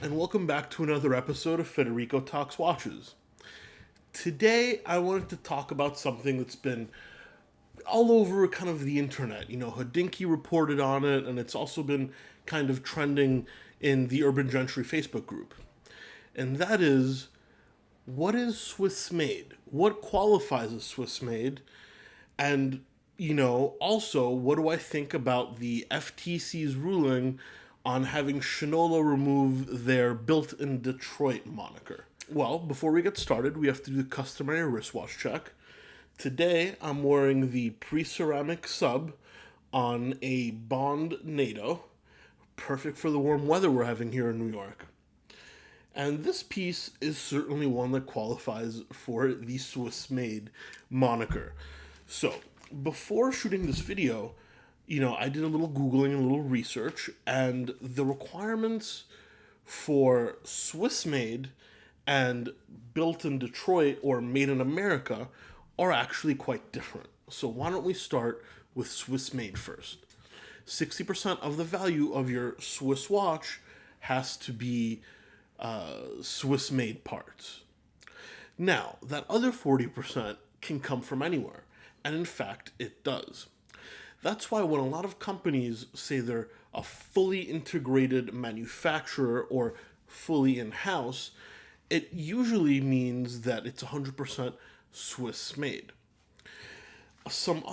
and welcome back to another episode of Federico Talks Watches. Today, I wanted to talk about something that's been all over kind of the internet. Hodinkee reported on it, and it's also been kind of trending in the Urban Gentry Facebook group. And that is, what is Swiss made? What qualifies as Swiss made? And, also, what do I think about the FTC's ruling on having Shinola remove their built in Detroit moniker? Well, before we get started, we have to do the customary wristwatch check. Today, I'm wearing the pre-ceramic sub on a Bond NATO, perfect for the warm weather we're having here in New York. And this piece is certainly one that qualifies for the Swiss-made moniker. So, before shooting this video, I did a little Googling and a little research, and the requirements for Swiss-made and built in Detroit or made in America are actually quite different. So why don't we start with Swiss-made first? 60% of the value of your Swiss watch has to be Swiss-made parts. Now, that other 40% can come from anywhere, and in fact, it does. That's why when a lot of companies say they're a fully integrated manufacturer or fully in-house, it usually means that it's 100% Swiss-made.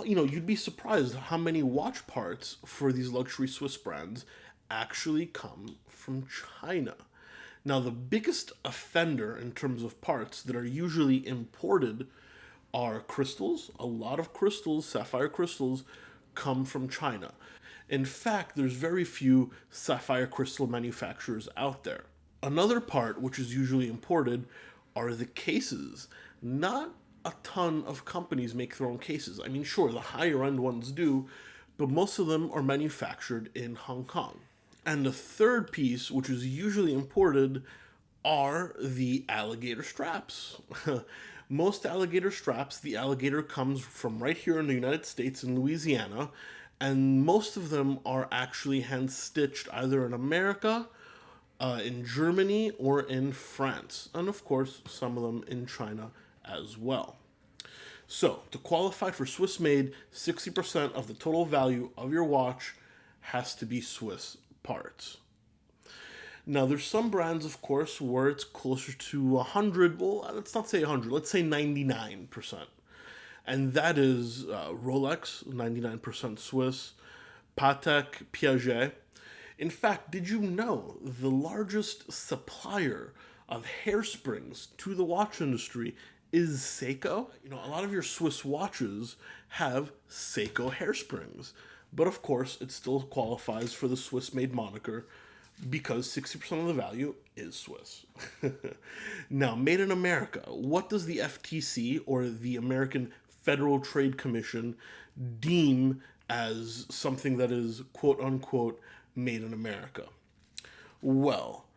You'd be surprised how many watch parts for these luxury Swiss brands actually come from China. Now, the biggest offender in terms of parts that are usually imported are crystals. A lot of crystals, sapphire crystals, come from China. In fact, there's very few sapphire crystal manufacturers out there. Another part which is usually imported are the cases. Not a ton of companies make their own cases. I mean, sure, the higher end ones do, but most of them are manufactured in Hong Kong. And the third piece, which is usually imported, are the alligator straps. Most alligator straps, the alligator comes from right here in the United States in Louisiana, and most of them are actually hand-stitched either in America, in Germany, or in France, and of course some of them in China as well. So, to qualify for Swiss made, 60% of the total value of your watch has to be Swiss parts. Now, there's some brands, of course, where it's closer to 100, well, let's not say 100, let's say 99%. And that is Rolex, 99% Swiss, Patek, Piaget. In fact, did you know the largest supplier of hairsprings to the watch industry is Seiko? A lot of your Swiss watches have Seiko hairsprings. But of course, it still qualifies for the Swiss-made moniker because 60% of the value is Swiss. Now, made in America, what does the FTC, or the American Federal Trade Commission, deem as something that is quote-unquote made in America? Well,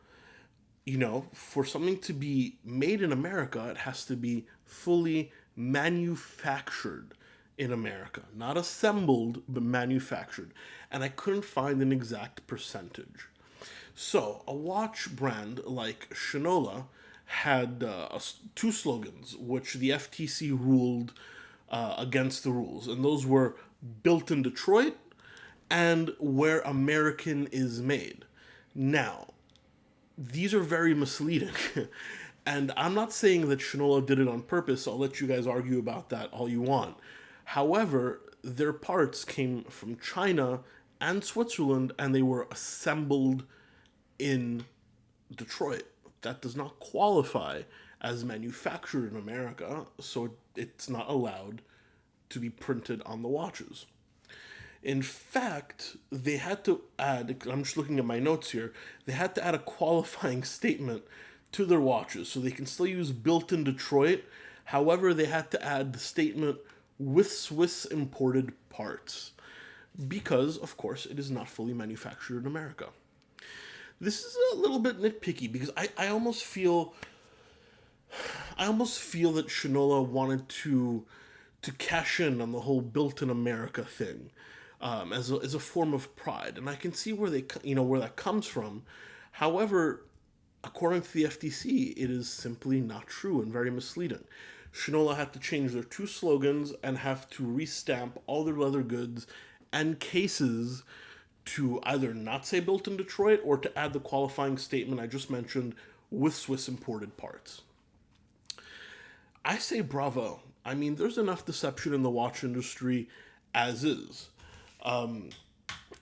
for something to be made in America, it has to be fully manufactured in America. Not assembled, but manufactured. And I couldn't find an exact percentage. So, a watch brand like Shinola had two slogans, which the FTC ruled against the rules. And those were built in Detroit and where American is made. Now, these are very misleading. And I'm not saying that Shinola did it on purpose. I'll let you guys argue about that all you want. However, their parts came from China and Switzerland, and they were assembled in Detroit. That does not qualify as manufactured in America, so it's not allowed to be printed on the watches. In fact, they had to add, I'm just looking at my notes here, they had to add a qualifying statement to their watches, so they can still use built in Detroit. However, they had to add the statement with Swiss imported parts, because, of course, it is not fully manufactured in America. This is a little bit nitpicky, because I almost feel that Shinola wanted to cash in on the whole built in America thing, as a form of pride, and I can see where that comes from. However, According to the FTC, it is simply not true and very misleading. Shinola had to change their two slogans and have to restamp all their leather goods and cases to either not say built in Detroit or to add the qualifying statement I just mentioned with Swiss imported parts. I say bravo. I mean, there's enough deception in the watch industry as is.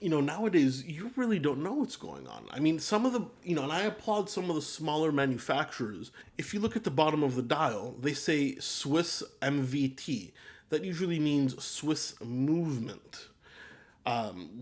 Nowadays, you really don't know what's going on. I mean, some of the, and I applaud some of the smaller manufacturers. If you look at the bottom of the dial, they say Swiss MVT. That usually means Swiss movement,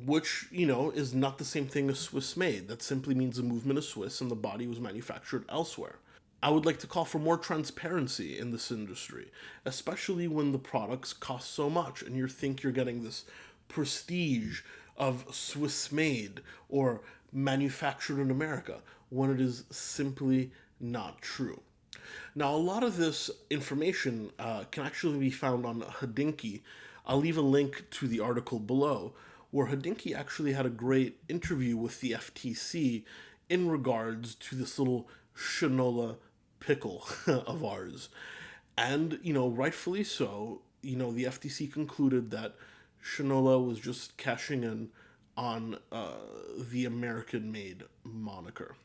which, is not the same thing as Swiss made. That simply means the movement is Swiss and the body was manufactured elsewhere. I would like to call for more transparency in this industry, especially when the products cost so much and you think you're getting this prestige of Swiss made or manufactured in America, when it is simply not true. Now, a lot of this information can actually be found on Hodinkee. I'll leave a link to the article below, where Hodinkee actually had a great interview with the FTC in regards to this little Shinola pickle of ours. And, rightfully so, the FTC concluded that Shinola was just cashing in on the American-made moniker.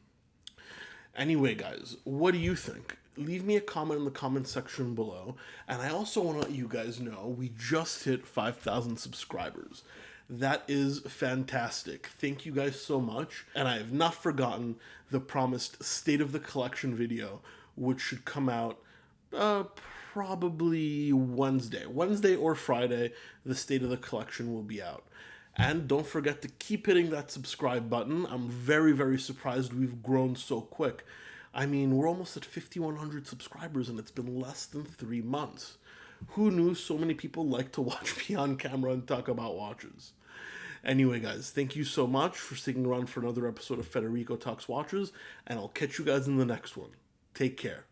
Anyway, guys, what do you think? Leave me a comment in the comment section below. And I also want to let you guys know we just hit 5,000 subscribers. That is fantastic. Thank you guys so much. And I have not forgotten the promised State of the Collection video, which should come out probably Wednesday or Friday. The State of the Collection will be out. And don't forget to keep hitting that subscribe button. I'm very, very surprised we've grown so quick. I mean, we're almost at 5,100 subscribers and it's been less than 3 months. Who knew so many people like to watch me on camera and talk about watches? Anyway, guys, thank you so much for sticking around for another episode of Federico Talks Watches, and I'll catch you guys in the next one. Take care.